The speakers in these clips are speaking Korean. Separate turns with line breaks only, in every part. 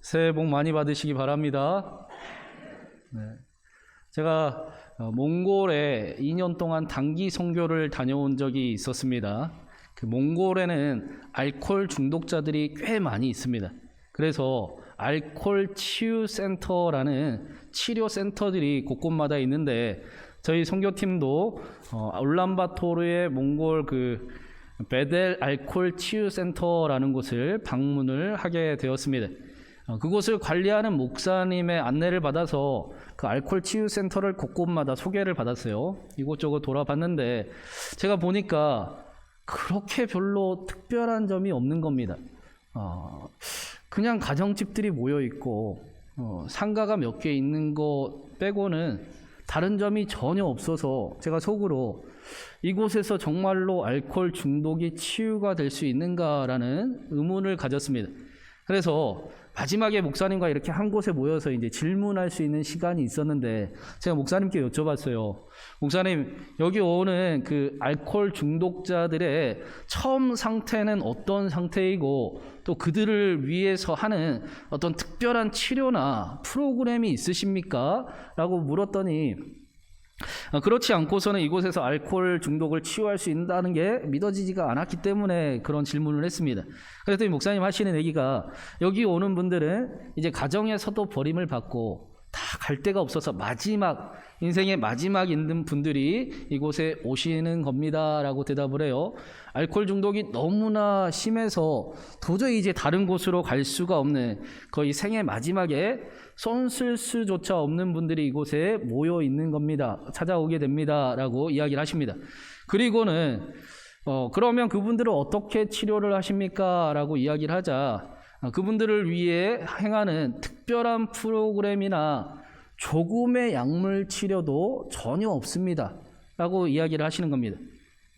새해 복 많이 받으시기 바랍니다. 네. 제가 몽골에 2년 동안 단기 선교를 다녀온 적이 있었습니다. 그 몽골에는 알코올 중독자들이 꽤 많이 있습니다. 그래서 알코올 치유센터라는 치료센터들이 곳곳마다 있는데 저희 선교팀도 울란바토르의 몽골 그 베델 알코올 치유센터라는 곳을 방문을 하게 되었습니다. 그곳을 관리하는 목사님의 안내를 받아서 그 알코올 치유센터를 곳곳마다 소개를 받았어요. 이곳저곳 돌아봤는데 제가 보니까 그렇게 별로 특별한 점이 없는 겁니다. 그냥 가정집들이 모여 있고 상가가 몇 개 있는 거 빼고는 다른 점이 전혀 없어서 제가 속으로 이곳에서 정말로 알코올 중독이 치유가 될 수 있는가라는 의문을 가졌습니다. 그래서 마지막에 목사님과 이렇게 한 곳에 모여서 이제 질문할 수 있는 시간이 있었는데 제가 목사님께 여쭤봤어요. 목사님, 여기 오는 그 알코올 중독자들의 처음 상태는 어떤 상태이고 또 그들을 위해서 하는 어떤 특별한 치료나 프로그램이 있으십니까? 라고 물었더니 그렇지 않고서는 이곳에서 알코올 중독을 치유할 수 있다는 게 믿어지지가 않았기 때문에 그런 질문을 했습니다. 그랬더니 목사님 하시는 얘기가 여기 오는 분들은 이제 가정에서도 버림을 받고 다 갈 데가 없어서 인생의 마지막 있는 분들이 이곳에 오시는 겁니다 라고 대답을 해요. 알코올 중독이 너무나 심해서 도저히 이제 다른 곳으로 갈 수가 없는 거의 생애 마지막에 손 쓸 수조차 없는 분들이 이곳에 모여 있는 겁니다. 찾아오게 됩니다 라고 이야기를 하십니다. 그리고는 그러면 그분들은 어떻게 치료를 하십니까? 라고 이야기를 하자 그분들을 위해 행하는 특별한 프로그램이나 조금의 약물 치료도 전혀 없습니다 라고 이야기를 하시는 겁니다.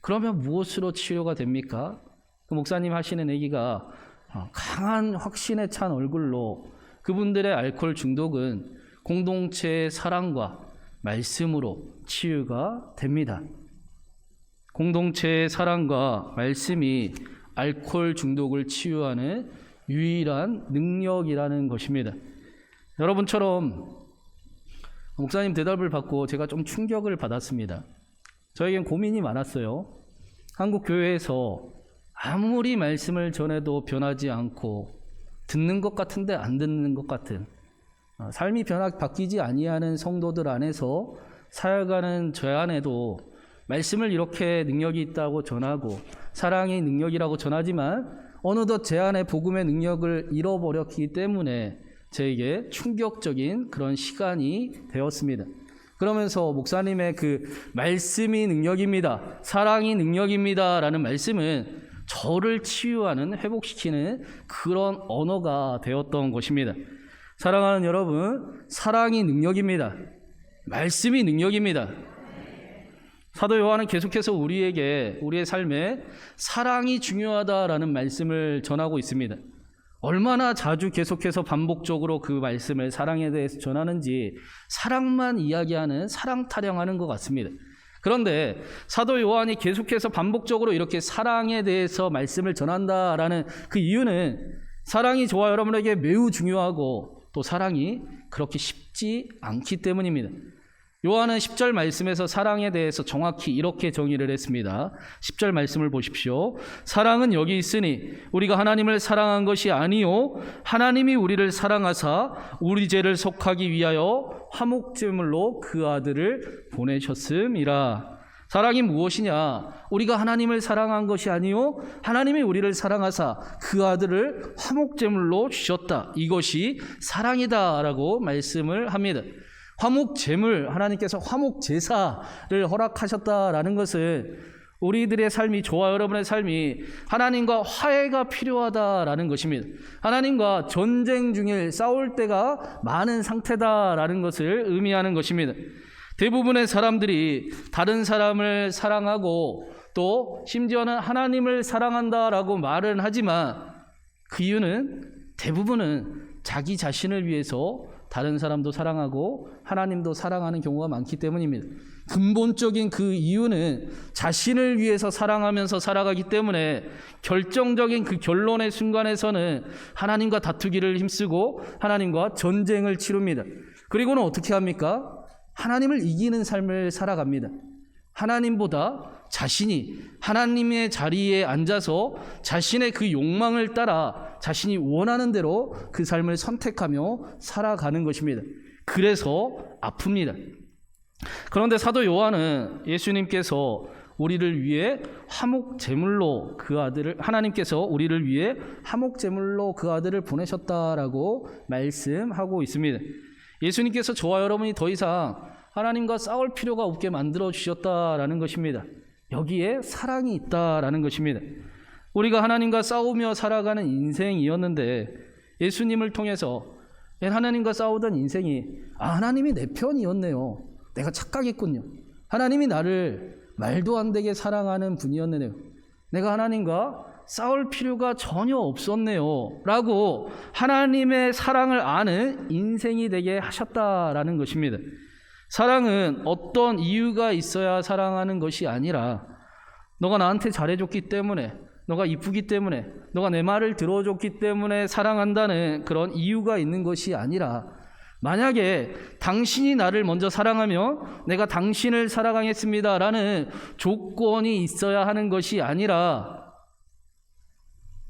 그러면 무엇으로 치료가 됩니까? 그 목사님 하시는 얘기가 강한 확신에 찬 얼굴로 그분들의 알코올 중독은 공동체의 사랑과 말씀으로 치유가 됩니다. 공동체의 사랑과 말씀이 알코올 중독을 치유하는 유일한 능력이라는 것입니다. 여러분처럼 목사님 대답을 받고 제가 좀 충격을 받았습니다. 저에겐 고민이 많았어요. 한국 교회에서 아무리 말씀을 전해도 변하지 않고 듣는 것 같은데 안 듣는 것 같은 삶이 바뀌지 아니하는 성도들 안에서 살아가는 저 안에도 말씀을 이렇게 능력이 있다고 전하고 사랑의 능력이라고 전하지만 어느덧 제 안에 복음의 능력을 잃어버렸기 때문에 저에게 충격적인 그런 시간이 되었습니다. 그러면서 목사님의 그 말씀이 능력입니다. 사랑이 능력입니다. 라는 말씀은 저를 치유하는, 회복시키는 그런 언어가 되었던 것입니다. 사랑하는 여러분, 사랑이 능력입니다. 말씀이 능력입니다. 사도 요한은 계속해서 우리에게 우리의 삶에 사랑이 중요하다라는 말씀을 전하고 있습니다. 얼마나 자주 계속해서 반복적으로 그 말씀을 사랑에 대해서 전하는지 사랑만 이야기하는 사랑 타령하는 것 같습니다. 그런데 사도 요한이 계속해서 반복적으로 이렇게 사랑에 대해서 말씀을 전한다라는 그 이유는 사랑이 저와 여러분에게 매우 중요하고 또 사랑이 그렇게 쉽지 않기 때문입니다. 요한은 10절 말씀에서 사랑에 대해서 정확히 이렇게 정의를 했습니다. 10절 말씀을 보십시오. 사랑은 여기 있으니 우리가 하나님을 사랑한 것이 아니요 하나님이 우리를 사랑하사 우리 죄를 속하기 위하여 화목제물로 그 아들을 보내셨음이라. 사랑이 무엇이냐? 우리가 하나님을 사랑한 것이 아니요 하나님이 우리를 사랑하사 그 아들을 화목제물로 주셨다. 이것이 사랑이다라고 말씀을 합니다. 화목제물, 하나님께서 화목제사를 허락하셨다라는 것은 우리들의 삶이, 저와 여러분의 삶이 하나님과 화해가 필요하다라는 것입니다. 하나님과 전쟁 중일 싸울 때가 많은 상태다라는 것을 의미하는 것입니다. 대부분의 사람들이 다른 사람을 사랑하고 또 심지어는 하나님을 사랑한다라고 말은 하지만 그 이유는 대부분은 자기 자신을 위해서 다른 사람도 사랑하고 하나님도 사랑하는 경우가 많기 때문입니다. 근본적인 그 이유는 자신을 위해서 사랑하면서 살아가기 때문에 결정적인 그 결론의 순간에서는 하나님과 다투기를 힘쓰고 하나님과 전쟁을 치릅니다. 그리고는 어떻게 합니까? 하나님을 이기는 삶을 살아갑니다. 하나님보다 자신이 하나님의 자리에 앉아서 자신의 그 욕망을 따라 자신이 원하는 대로 그 삶을 선택하며 살아가는 것입니다. 그래서 아픕니다. 그런데 사도 요한은 예수님께서 우리를 위해 화목 제물로 그 아들을 하나님께서 우리를 위해 화목 제물로 그 아들을 보내셨다라고 말씀하고 있습니다. 예수님께서 저와 여러분이 더 이상 하나님과 싸울 필요가 없게 만들어 주셨다라는 것입니다. 여기에 사랑이 있다라는 것입니다. 우리가 하나님과 싸우며 살아가는 인생이었는데 예수님을 통해서 하나님과 싸우던 인생이 하나님이 내 편이었네요. 내가 착각했군요. 하나님이 나를 말도 안 되게 사랑하는 분이었네요. 내가 하나님과 싸울 필요가 전혀 없었네요. 라고 하나님의 사랑을 아는 인생이 되게 하셨다라는 것입니다. 사랑은 어떤 이유가 있어야 사랑하는 것이 아니라 너가 나한테 잘해줬기 때문에, 너가 이쁘기 때문에, 너가 내 말을 들어줬기 때문에 사랑한다는 그런 이유가 있는 것이 아니라 만약에 당신이 나를 먼저 사랑하면 내가 당신을 사랑하겠습니다 라는 조건이 있어야 하는 것이 아니라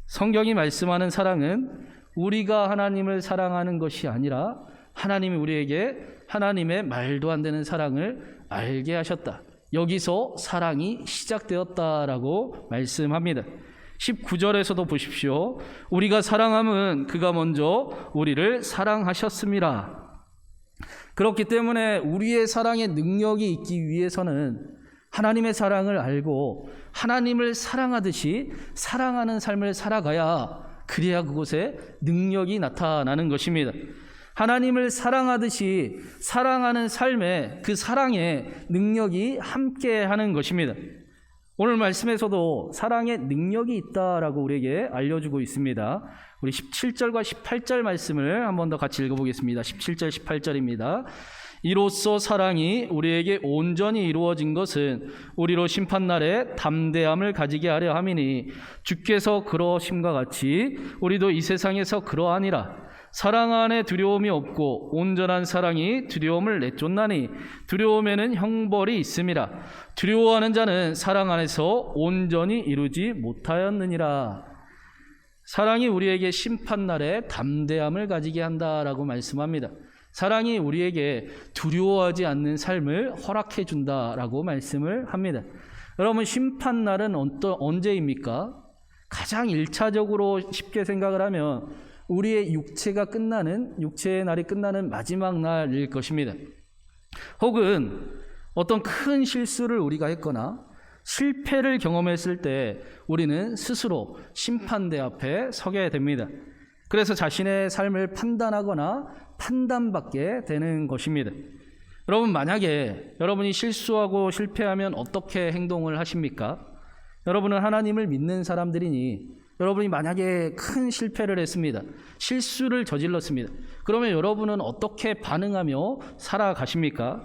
성경이 말씀하는 사랑은 우리가 하나님을 사랑하는 것이 아니라 하나님이 우리에게 하나님의 말도 안 되는 사랑을 알게 하셨다. 여기서 사랑이 시작되었다라고 말씀합니다. 19절에서도 보십시오. 우리가 사랑함은 그가 먼저 우리를 사랑하셨습니다. 그렇기 때문에 우리의 사랑의 능력이 있기 위해서는 하나님의 사랑을 알고 하나님을 사랑하듯이 사랑하는 삶을 살아가야 그래야 그곳에 능력이 나타나는 것입니다. 하나님을 사랑하듯이 사랑하는 삶에 그 사랑의 능력이 함께하는 것입니다. 오늘 말씀에서도 사랑의 능력이 있다라고 우리에게 알려주고 있습니다. 우리 17절과 18절 말씀을 한 번 더 같이 읽어보겠습니다. 17절 18절입니다. 이로써 사랑이 우리에게 온전히 이루어진 것은 우리로 심판날에 담대함을 가지게 하려 함이니 주께서 그러심과 같이 우리도 이 세상에서 그러하니라. 사랑 안에 두려움이 없고 온전한 사랑이 두려움을 내쫓나니 두려움에는 형벌이 있음이라. 두려워하는 자는 사랑 안에서 온전히 이루지 못하였느니라. 사랑이 우리에게 심판날에 담대함을 가지게 한다라고 말씀합니다. 사랑이 우리에게 두려워하지 않는 삶을 허락해 준다라고 말씀을 합니다. 여러분, 심판날은 언제입니까? 가장 1차적으로 쉽게 생각을 하면 우리의 육체의 날이 끝나는 마지막 날일 것입니다. 혹은 어떤 큰 실수를 우리가 했거나 실패를 경험했을 때 우리는 스스로 심판대 앞에 서게 됩니다. 그래서 자신의 삶을 판단하거나 판단받게 되는 것입니다. 여러분, 만약에 여러분이 실수하고 실패하면 어떻게 행동을 하십니까? 여러분은 하나님을 믿는 사람들이니 여러분이 만약에 큰 실패를 했습니다. 실수를 저질렀습니다. 그러면 여러분은 어떻게 반응하며 살아가십니까?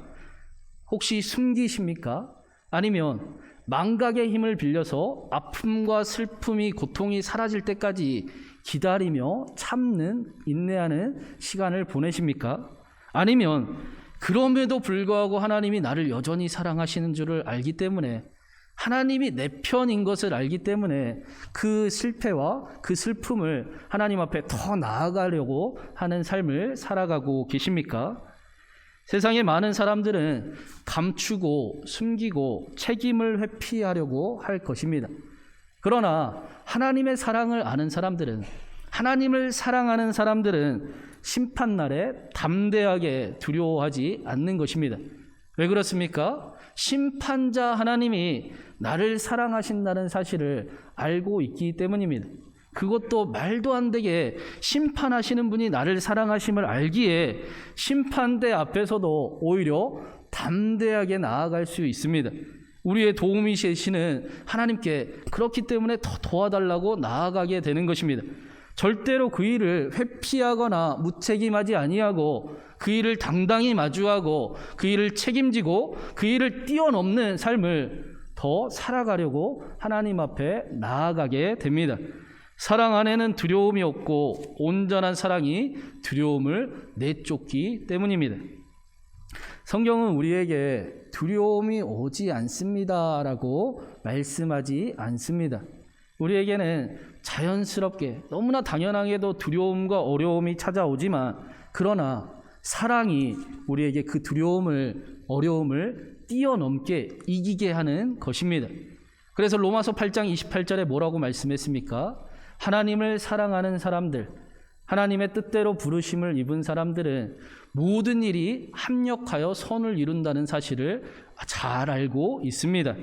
혹시 숨기십니까? 아니면 망각의 힘을 빌려서 아픔과 슬픔이, 고통이 사라질 때까지 기다리며 참는, 인내하는 시간을 보내십니까? 아니면 그럼에도 불구하고 하나님이 나를 여전히 사랑하시는 줄을 알기 때문에, 하나님이 내 편인 것을 알기 때문에 그 실패와 그 슬픔을 하나님 앞에 더 나아가려고 하는 삶을 살아가고 계십니까? 세상의 많은 사람들은 감추고 숨기고 책임을 회피하려고 할 것입니다. 그러나 하나님의 사랑을 아는 사람들은, 하나님을 사랑하는 사람들은 심판날에 담대하게 두려워하지 않는 것입니다. 왜 그렇습니까? 심판자 하나님이 나를 사랑하신다는 사실을 알고 있기 때문입니다. 그것도 말도 안 되게 심판하시는 분이 나를 사랑하심을 알기에 심판대 앞에서도 오히려 담대하게 나아갈 수 있습니다. 우리의 도움이 되시는 하나님께 그렇기 때문에 더 도와달라고 나아가게 되는 것입니다. 절대로 그 일을 회피하거나 무책임하지 아니하고 그 일을 당당히 마주하고 그 일을 책임지고 그 일을 뛰어넘는 삶을 더 살아가려고 하나님 앞에 나아가게 됩니다. 사랑 안에는 두려움이 없고 온전한 사랑이 두려움을 내쫓기 때문입니다. 성경은 우리에게 두려움이 오지 않습니다라고 말씀하지 않습니다. 우리에게는 자연스럽게 너무나 당연하게도 두려움과 어려움이 찾아오지만 그러나 사랑이 우리에게 그 두려움을 어려움을 뛰어넘게 이기게 하는 것입니다. 그래서 로마서 8장 28절에 뭐라고 말씀했습니까? 하나님을 사랑하는 사람들, 하나님의 뜻대로 부르심을 입은 사람들은 모든 일이 합력하여 선을 이룬다는 사실을 잘 알고 있습니다.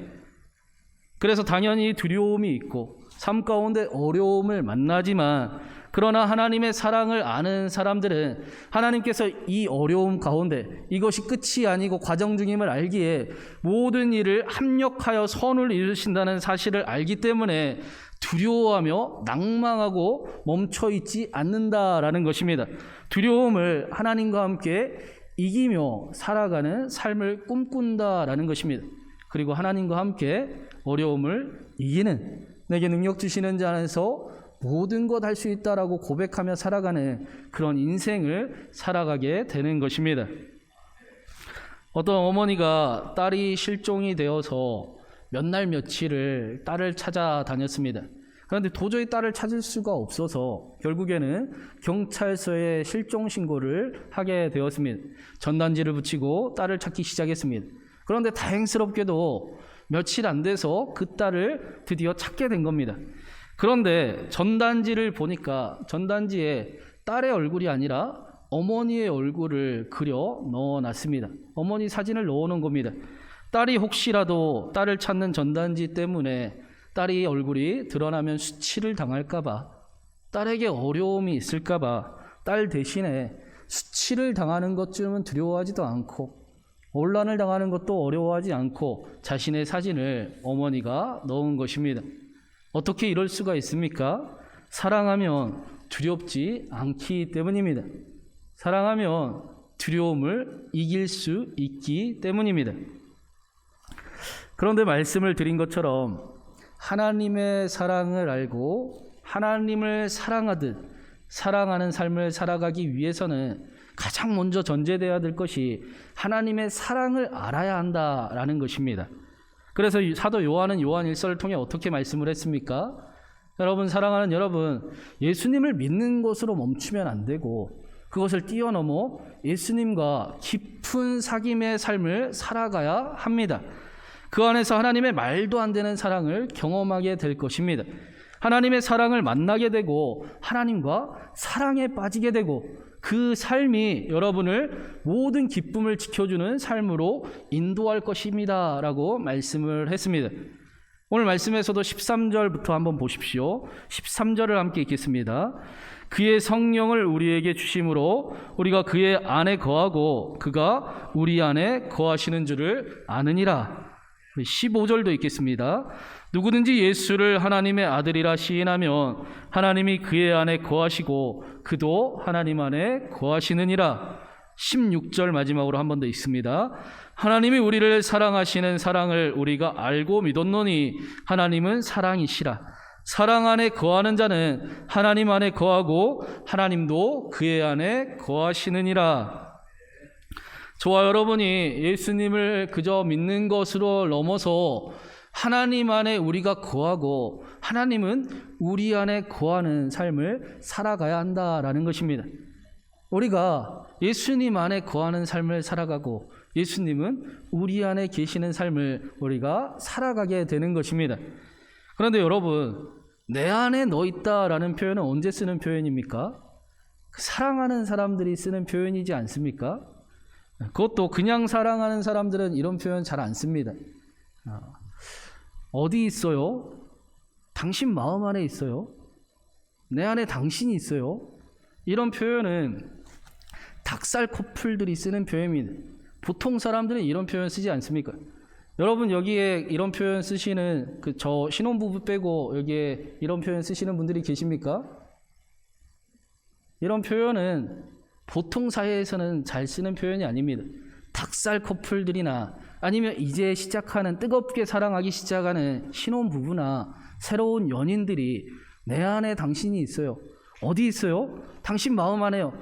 그래서 당연히 두려움이 있고 삶 가운데 어려움을 만나지만 그러나 하나님의 사랑을 아는 사람들은 하나님께서 이 어려움 가운데 이것이 끝이 아니고 과정 중임을 알기에 모든 일을 합력하여 선을 이루신다는 사실을 알기 때문에 두려워하며 낭망하고 멈춰있지 않는다라는 것입니다. 두려움을 하나님과 함께 이기며 살아가는 삶을 꿈꾼다라는 것입니다. 그리고 하나님과 함께 어려움을 이기는, 내게 능력 주시는 자 안에서 모든 것 할 수 있다라고 고백하며 살아가는 그런 인생을 살아가게 되는 것입니다. 어떤 어머니가 딸이 실종이 되어서 몇 날 며칠을 딸을 찾아다녔습니다. 그런데 도저히 딸을 찾을 수가 없어서 결국에는 경찰서에 실종 신고를 하게 되었습니다. 전단지를 붙이고 딸을 찾기 시작했습니다. 그런데 다행스럽게도 며칠 안 돼서 그 딸을 드디어 찾게 된 겁니다. 그런데 전단지를 보니까 전단지에 딸의 얼굴이 아니라 어머니의 얼굴을 그려 넣어놨습니다. 어머니 사진을 넣어놓은 겁니다. 딸이 혹시라도 딸을 찾는 전단지 때문에 딸이 얼굴이 드러나면 수치를 당할까봐, 딸에게 어려움이 있을까봐 딸 대신에 수치를 당하는 것쯤은 두려워하지도 않고 혼란을 당하는 것도 어려워하지 않고 자신의 사진을 어머니가 넣은 것입니다. 어떻게 이럴 수가 있습니까? 사랑하면 두렵지 않기 때문입니다. 사랑하면 두려움을 이길 수 있기 때문입니다. 그런데 말씀을 드린 것처럼 하나님의 사랑을 알고 하나님을 사랑하듯 사랑하는 삶을 살아가기 위해서는 가장 먼저 전제되어야 될 것이 하나님의 사랑을 알아야 한다라는 것입니다. 그래서 사도 요한은 요한 1서를 통해 어떻게 말씀을 했습니까? 여러분, 사랑하는 여러분, 예수님을 믿는 것으로 멈추면 안 되고 그것을 뛰어넘어 예수님과 깊은 사귐의 삶을 살아가야 합니다. 그 안에서 하나님의 말도 안 되는 사랑을 경험하게 될 것입니다. 하나님의 사랑을 만나게 되고 하나님과 사랑에 빠지게 되고 그 삶이 여러분을 모든 기쁨을 지켜주는 삶으로 인도할 것입니다 라고 말씀을 했습니다. 오늘 말씀에서도 13절부터 한번 보십시오. 13절을 함께 읽겠습니다. 그의 성령을 우리에게 주심으로 우리가 그의 안에 거하고 그가 우리 안에 거하시는 줄을 아느니라. 15절도 읽겠습니다. 누구든지 예수를 하나님의 아들이라 시인하면 하나님이 그의 안에 거하시고 그도 하나님 안에 거하시느니라. 16절 마지막으로 한 번 더 읽습니다. 하나님이 우리를 사랑하시는 사랑을 우리가 알고 믿었노니 하나님은 사랑이시라. 사랑 안에 거하는 자는 하나님 안에 거하고 하나님도 그의 안에 거하시느니라. 저와 여러분이 예수님을 그저 믿는 것으로 넘어서 하나님 안에 우리가 거하고 하나님은 우리 안에 거하는 삶을 살아가야 한다라는 것입니다. 우리가 예수님 안에 거하는 삶을 살아가고 예수님은 우리 안에 계시는 삶을 우리가 살아가게 되는 것입니다. 그런데 여러분, 내 안에 너 있다라는 표현은 언제 쓰는 표현입니까? 사랑하는 사람들이 쓰는 표현이지 않습니까? 그것도 그냥 사랑하는 사람들은 이런 표현 잘 안 씁니다. 어디 있어요? 당신 마음 안에 있어요? 내 안에 당신이 있어요? 이런 표현은 닭살 커플들이 쓰는 표현입니다. 보통 사람들은 이런 표현 쓰지 않습니까? 여러분, 여기에 이런 표현 쓰시는 저 신혼부부 빼고 여기에 이런 표현 쓰시는 분들이 계십니까? 이런 표현은 보통 사회에서는 잘 쓰는 표현이 아닙니다. 닭살 커플들이나 아니면 이제 시작하는 뜨겁게 사랑하기 시작하는 신혼부부나 새로운 연인들이 내 안에 당신이 있어요. 어디 있어요? 당신 마음 안에요.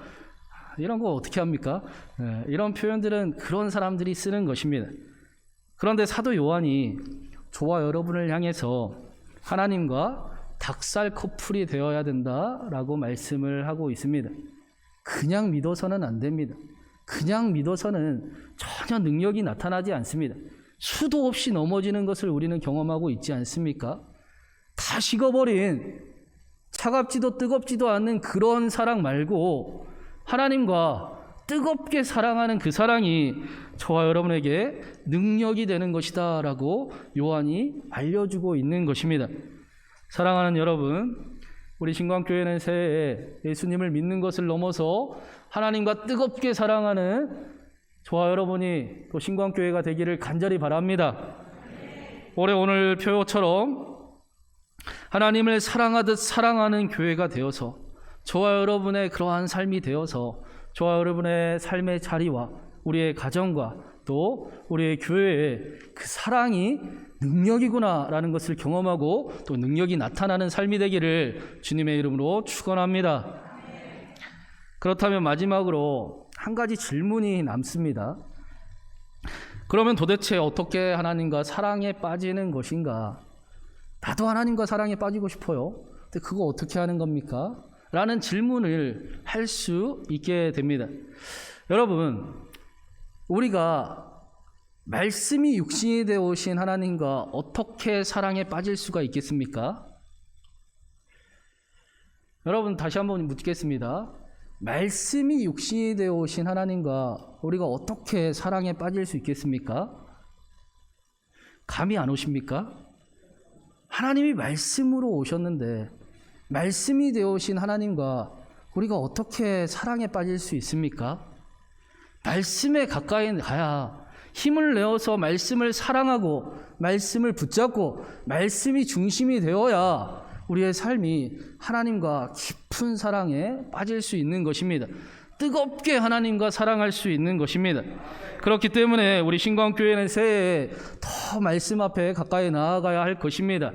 이런 거 어떻게 합니까? 이런 표현들은 그런 사람들이 쓰는 것입니다. 그런데 사도 요한이 저와 여러분을 향해서 하나님과 닭살 커플이 되어야 된다라고 말씀을 하고 있습니다. 그냥 믿어서는 안 됩니다. 그냥 믿어서는 전혀 능력이 나타나지 않습니다. 수도 없이 넘어지는 것을 우리는 경험하고 있지 않습니까? 다 식어버린 차갑지도 뜨겁지도 않는 그런 사랑 말고 하나님과 뜨겁게 사랑하는 그 사랑이 저와 여러분에게 능력이 되는 것이다 라고 요한이 알려주고 있는 것입니다. 사랑하는 여러분, 우리 신광교회는 새해에 예수님을 믿는 것을 넘어서 하나님과 뜨겁게 사랑하는 저와 여러분이 또 신광교회가 되기를 간절히 바랍니다. 올해 오늘 표처럼 하나님을 사랑하듯 사랑하는 교회가 되어서 저와 여러분의 그러한 삶이 되어서 저와 여러분의 삶의 자리와 우리의 가정과 또 우리의 교회의 그 사랑이 능력이구나라는 것을 경험하고 또 능력이 나타나는 삶이 되기를 주님의 이름으로 축원합니다. 그렇다면 마지막으로 한 가지 질문이 남습니다. 그러면 도대체 어떻게 하나님과 사랑에 빠지는 것인가? 나도 하나님과 사랑에 빠지고 싶어요. 근데 그거 어떻게 하는 겁니까? 라는 질문을 할 수 있게 됩니다. 여러분, 우리가 말씀이 육신이 되어 오신 하나님과 어떻게 사랑에 빠질 수가 있겠습니까? 여러분, 다시 한번 묻겠습니다. 말씀이 육신이 되어 오신 하나님과 우리가 어떻게 사랑에 빠질 수 있겠습니까? 감이 안 오십니까? 하나님이 말씀으로 오셨는데 말씀이 되어 오신 하나님과 우리가 어떻게 사랑에 빠질 수 있습니까? 말씀에 가까이 가야 힘을 내어서 말씀을 사랑하고 말씀을 붙잡고 말씀이 중심이 되어야 우리의 삶이 하나님과 깊은 사랑에 빠질 수 있는 것입니다. 뜨겁게 하나님과 사랑할 수 있는 것입니다. 그렇기 때문에 우리 신광교회는 새해에 더 말씀 앞에 가까이 나아가야 할 것입니다.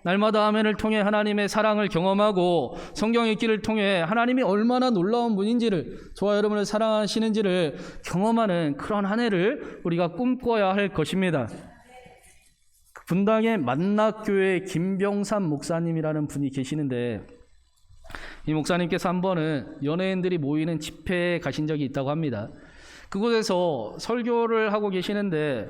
날마다 아멘을 통해 하나님의 사랑을 경험하고 성경 읽기를 통해 하나님이 얼마나 놀라운 분인지를 저와 여러분을 사랑하시는지를 경험하는 그런 한 해를 우리가 꿈꿔야 할 것입니다. 분당의 만낙교회 김병삼 목사님이라는 분이 계시는데 이 목사님께서 한 번은 연예인들이 모이는 집회에 가신 적이 있다고 합니다. 그곳에서 설교를 하고 계시는데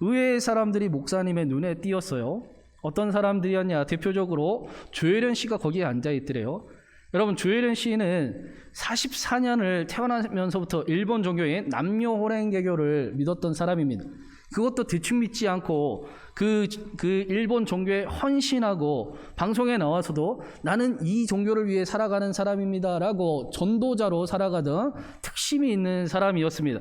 의외의 사람들이 목사님의 눈에 띄었어요. 어떤 사람들이었냐? 대표적으로 조혜련 씨가 거기에 앉아 있더래요. 여러분, 조혜련 씨는 44년을 태어나면서부터 일본 종교인 남녀호랭개교를 믿었던 사람입니다. 그것도 대충 믿지 않고 그 일본 종교에 헌신하고 방송에 나와서도 나는 이 종교를 위해 살아가는 사람입니다 라고 전도자로 살아가던 특심이 있는 사람이었습니다.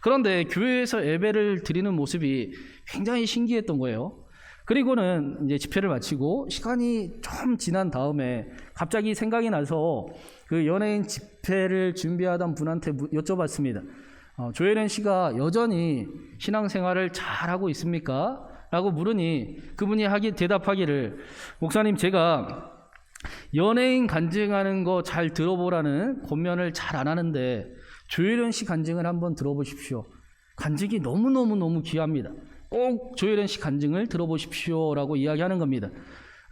그런데 교회에서 예배를 드리는 모습이 굉장히 신기했던 거예요. 그리고는 이제 집회를 마치고 시간이 좀 지난 다음에 갑자기 생각이 나서 그 연예인 집회를 준비하던 분한테 여쭤봤습니다. 조혜련 씨가 여전히 신앙생활을 잘하고 있습니까? 라고 물으니 그분이 대답하기를 목사님, 제가 연예인 간증하는 거 잘 들어보라는 권면을 잘 안 하는데 조혜련 씨 간증을 한번 들어보십시오. 간증이 너무너무 귀합니다. 꼭 조혜련 씨 간증을 들어보십시오 라고 이야기하는 겁니다.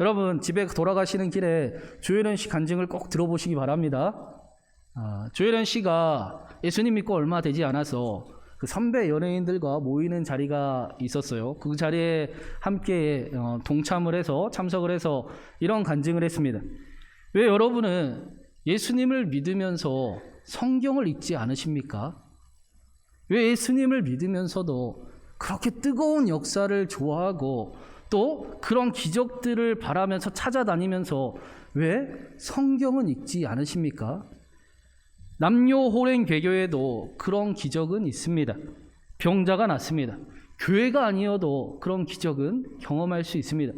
여러분, 집에 돌아가시는 길에 조혜련 씨 간증을 꼭 들어보시기 바랍니다. 조혜련 씨가 예수님 믿고 얼마 되지 않아서 그 선배 연예인들과 모이는 자리가 있었어요. 그 자리에 함께 동참을 해서 참석을 해서 이런 간증을 했습니다. 왜 여러분은 예수님을 믿으면서 성경을 읽지 않으십니까? 왜 예수님을 믿으면서도 그렇게 뜨거운 역사를 좋아하고 또 그런 기적들을 바라면서 찾아다니면서 왜 성경은 읽지 않으십니까? 남녀호랭 개교에도 그런 기적은 있습니다. 병자가 낫습니다. 교회가 아니어도 그런 기적은 경험할 수 있습니다.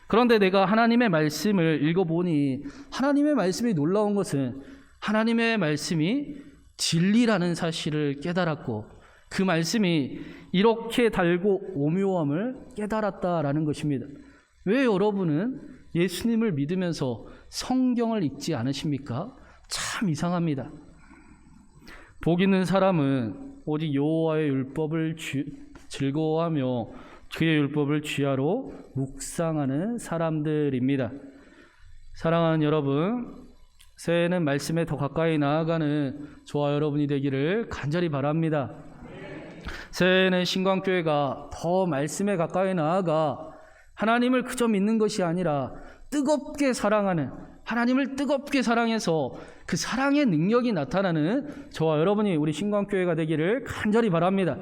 그런데 내가 하나님의 말씀을 읽어보니 하나님의 말씀이 놀라운 것은 하나님의 말씀이 진리라는 사실을 깨달았고 그 말씀이 이렇게 달고 오묘함을 깨달았다라는 것입니다. 왜 여러분은 예수님을 믿으면서 성경을 읽지 않으십니까? 참 이상합니다. 복 있는 사람은 오직 여호와의 율법을 즐거워하며 그의 율법을 주야로 묵상하는 사람들입니다. 사랑하는 여러분, 새해에는 말씀에 더 가까이 나아가는 저와 여러분이 되기를 간절히 바랍니다. 새해에는 신광교회가 더 말씀에 가까이 나아가 하나님을 그저 믿는 것이 아니라 뜨겁게 사랑하는, 하나님을 뜨겁게 사랑해서 그 사랑의 능력이 나타나는 저와 여러분이 우리 신광교회가 되기를 간절히 바랍니다.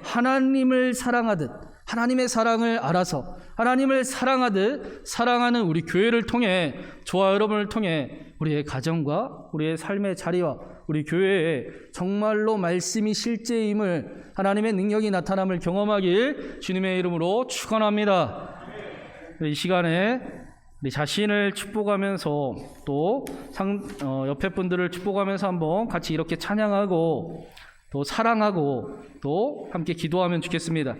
하나님을 사랑하듯 하나님의 사랑을 알아서 하나님을 사랑하듯 사랑하는 우리 교회를 통해, 저와 여러분을 통해 우리의 가정과 우리의 삶의 자리와 우리 교회에 정말로 말씀이 실제임을, 하나님의 능력이 나타남을 경험하길 주님의 이름으로 축원합니다. 이 시간에 우리 자신을 축복하면서 또 옆에 분들을 축복하면서 한번 같이 이렇게 찬양하고 또 사랑하고 또 함께 기도하면 좋겠습니다.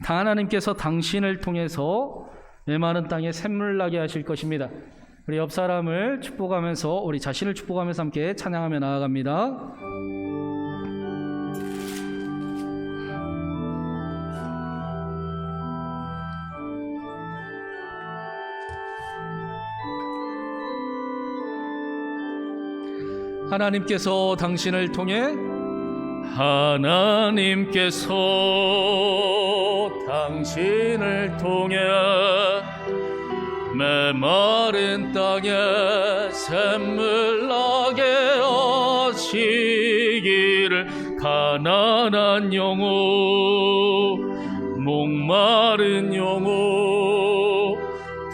하나님께서 당신을 통해서 메마른 땅에 샘물 나게 하실 것입니다. 우리 옆 사람을 축복하면서 우리 자신을 축복하면서 함께 찬양하며 나아갑니다. 하나님께서 당신을 통해 메마른 땅에 샘물 나게 하시기를, 가난한 영혼, 목마른 영혼,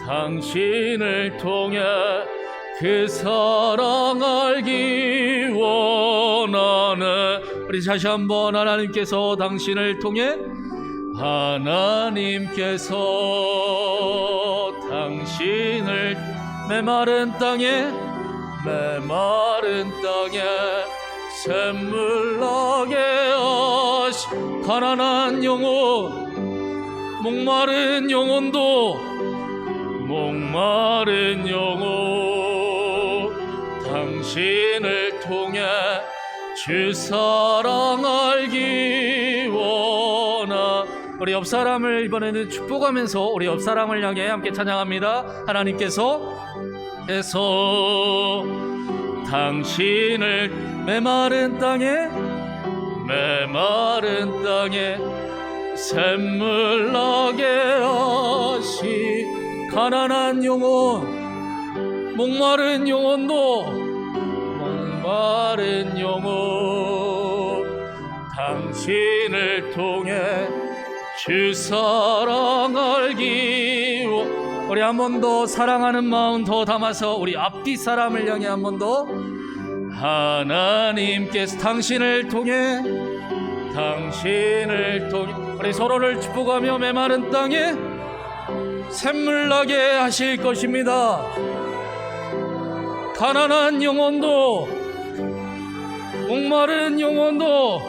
당신을 통해 그 사랑 알기 원하네. 우리 다시 한번, 하나님께서 당신을 통해, 하나님께서 당신을 메마른 땅에 샘물 나게 하시, 가난한 영혼, 목마른 영혼도, 목마른 영혼, 당신을 통해 주 사랑 알기 원하. 우리 옆 사람을 이번에는 축복하면서 우리 옆 사람을 향해 함께 찬양합니다. 하나님께서 당신을 메마른 땅에 샘물 나게 하시, 가난한 영혼, 목마른 영혼도, 목마른 영혼, 당신을 통해 주 사랑 알기. 우리 한 번 더 사랑하는 마음 더 담아서 우리 앞뒤 사람을 향해 한 번 더, 하나님께서 당신을 통해 우리 서로를 축복하며 메마른 땅에 샘물 나게 하실 것입니다. 가난한 영혼도, 목마른 영혼도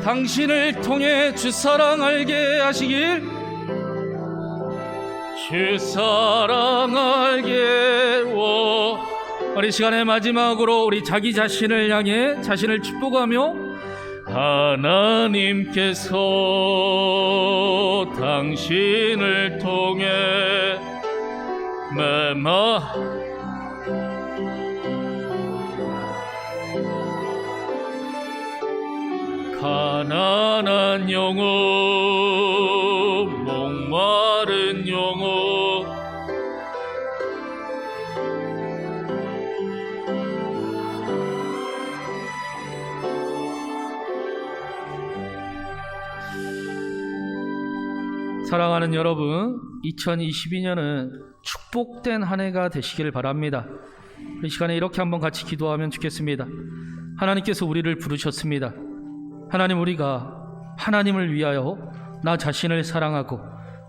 당신을 통해 주 사랑 알게 하시길, 주 사랑 알게 원. 우리 시간의 마지막으로 우리 자기 자신을 향해 자신을 축복하며, 하나님께서 당신을 통해 가난한 영혼, 목마른 영혼, 사랑하는 여러분, 2022년은 축복된 한 해가 되시기를 바랍니다. 이 시간에 이렇게 한번 같이 기도하면 좋겠습니다. 하나님께서 우리를 부르셨습니다. 하나님, 우리가 하나님을 위하여 나 자신을 사랑하고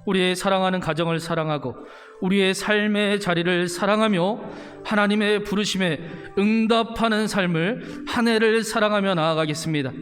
우리의 사랑하는 가정을 사랑하고 우리의 삶의 자리를 사랑하며 하나님의 부르심에 응답하는 삶을 한 해를 사랑하며 나아가겠습니다.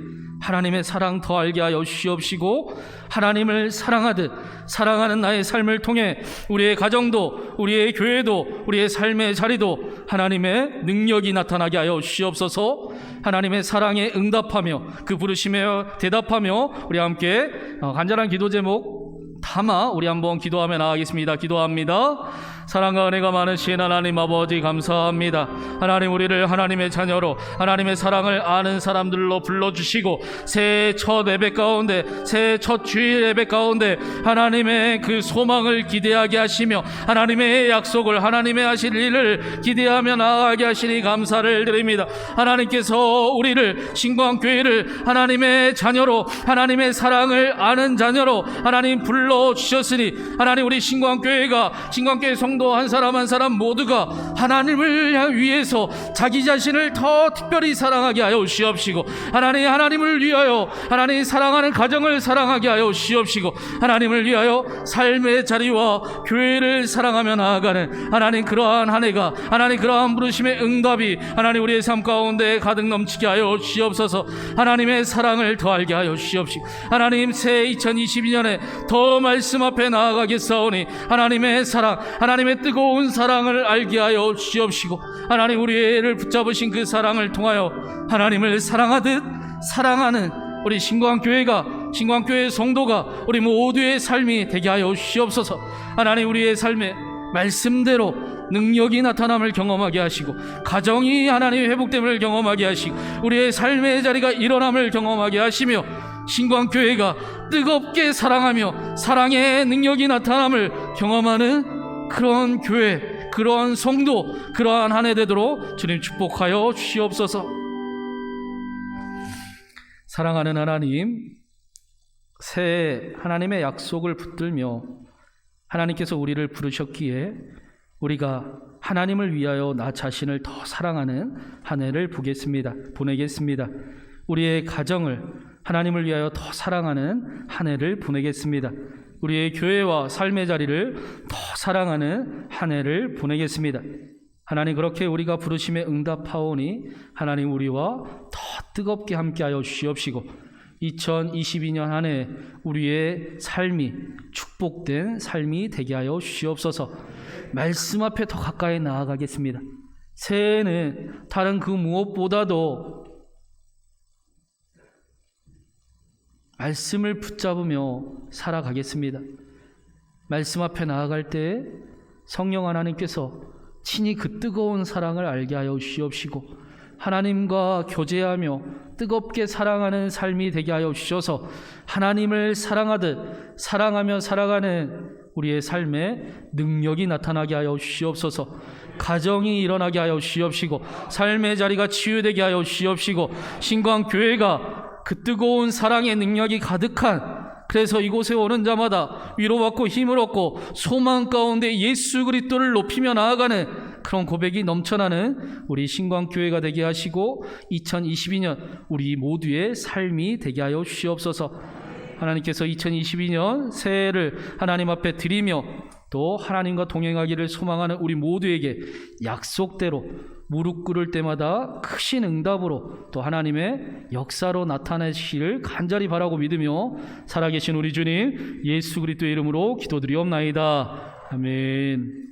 하나님의 사랑 더 알게 하여 주시옵시고 하나님을 사랑하듯 사랑하는 나의 삶을 통해 우리의 가정도 우리의 교회도 우리의 삶의 자리도 하나님의 능력이 나타나게 하여 주시옵소서. 하나님의 사랑에 응답하며 그 부르심에 대답하며 우리 함께 간절한 기도 제목 담아 우리 한번 기도하며 나가겠습니다. 기도합니다. 사랑과 은혜가 많으신 하나님 아버지 감사합니다. 하나님, 우리를 하나님의 자녀로 하나님의 사랑을 아는 사람들로 불러주시고 새해 첫 예배 가운데, 새해 첫 주일 예배 가운데 하나님의 그 소망을 기대하게 하시며 하나님의 약속을, 하나님의 하실 일을 기대하며 나아가게 하시니 감사를 드립니다. 하나님께서 우리를, 신광교회를 하나님의 자녀로, 하나님의 사랑을 아는 자녀로 하나님 불러주셨으니 하나님, 우리 신광교회가, 신광교회 성도 한 사람 한 사람 모두가 하나님을 위해서 자기 자신을 더 특별히 사랑하게 하여 주시옵시고 하나님, 하나님을 위하여 하나님 사랑하는 가정을 사랑하게 하여 주시옵시고 하나님을 위하여 삶의 자리와 교회를 사랑하며 나아가는 하나님, 그러한 한 해가 하나님, 그러한 부르심의 응답이 하나님 우리의 삶 가운데 가득 넘치게 하여 주시옵소서. 하나님의 사랑을 더 알게 하여 주시옵시고 하나님, 새해 2022년에 더 말씀 앞에 나아가겠사오니 하나님의 사랑, 하나님의 뜨거운 사랑을 알게 하여 주시옵시고 하나님, 우리를 붙잡으신 그 사랑을 통하여 하나님을 사랑하듯 사랑하는 우리 신광교회가, 신광교회 성도가 우리 모두의 삶이 되게 하여 주시옵소서. 하나님, 우리의 삶에 말씀대로 능력이 나타남을 경험하게 하시고 가정이 하나님의 회복됨을 경험하게 하시고 우리의 삶의 자리가 일어남을 경험하게 하시며 신광교회가 뜨겁게 사랑하며 사랑의 능력이 나타남을 경험하는 그런 교회, 그러한 성도, 그러한 한 해 되도록 주님 축복하여 주시옵소서. 사랑하는 하나님, 새해 하나님의 약속을 붙들며 하나님께서 우리를 부르셨기에 우리가 하나님을 위하여 나 자신을 더 사랑하는 한 해를 보내겠습니다. 우리의 가정을 하나님을 위하여 더 사랑하는 한 해를 보내겠습니다. 우리의 교회와 삶의 자리를 더 사랑하는 한 해를 보내겠습니다. 하나님, 그렇게 우리가 부르심에 응답하오니 하나님, 우리와 더 뜨겁게 함께하여 주시옵시고 2022년 한 해 우리의 삶이 축복된 삶이 되게 하여 주시옵소서. 말씀 앞에 더 가까이 나아가겠습니다. 새해에는 다른 그 무엇보다도 말씀을 붙잡으며 살아가겠습니다. 말씀 앞에 나아갈 때 성령 하나님께서 친히 그 뜨거운 사랑을 알게 하여 주시옵시고 하나님과 교제하며 뜨겁게 사랑하는 삶이 되게 하여 주셔서 하나님을 사랑하듯 사랑하며 살아가는 우리의 삶에 능력이 나타나게 하여 주시옵소서. 가정이 일어나게 하여 주시옵시고 삶의 자리가 치유되게 하여 주시옵시고 신광교회가 그 뜨거운 사랑의 능력이 가득한, 그래서 이곳에 오는 자마다 위로받고 힘을 얻고 소망 가운데 예수 그리스도를 높이며 나아가는 그런 고백이 넘쳐나는 우리 신광교회가 되게 하시고 2022년 우리 모두의 삶이 되게 하여 주시옵소서. 하나님께서 2022년 새해를 하나님 앞에 드리며 또 하나님과 동행하기를 소망하는 우리 모두에게 약속대로 무릎 꿇을 때마다 크신 응답으로 또 하나님의 역사로 나타내시기를 간절히 바라고 믿으며 살아계신 우리 주님 예수 그리스도의 이름으로 기도드리옵나이다. 아멘.